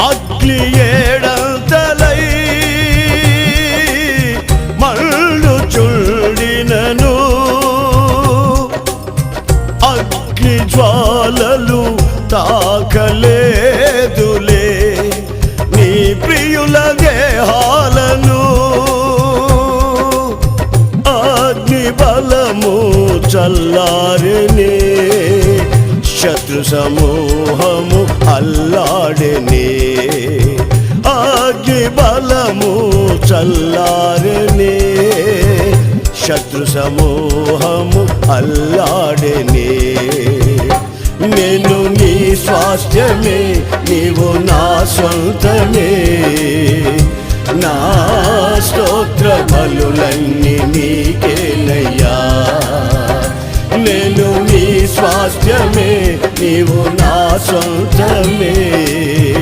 అగ్ని ఏడంతలై మళ్ళు చుండినను అగ్ని జ్వాలలు తాకలేదులే నీ ప్రియుల గేహాలను అగ్ని బలము చల్లారనే శత్రు సమూహము అల్లాడనే అగ్ని బలము చల్లారనే శత్రు సమూహము అల్లాడనే నేను నీ స్వాస్థ్యమే నీవు నా సొంతమే నా స్తోత్ర బలులన్నీ నీకేనయ్యా నేను నీ స్వాస్థ్యమే నీవు నా సొంతమే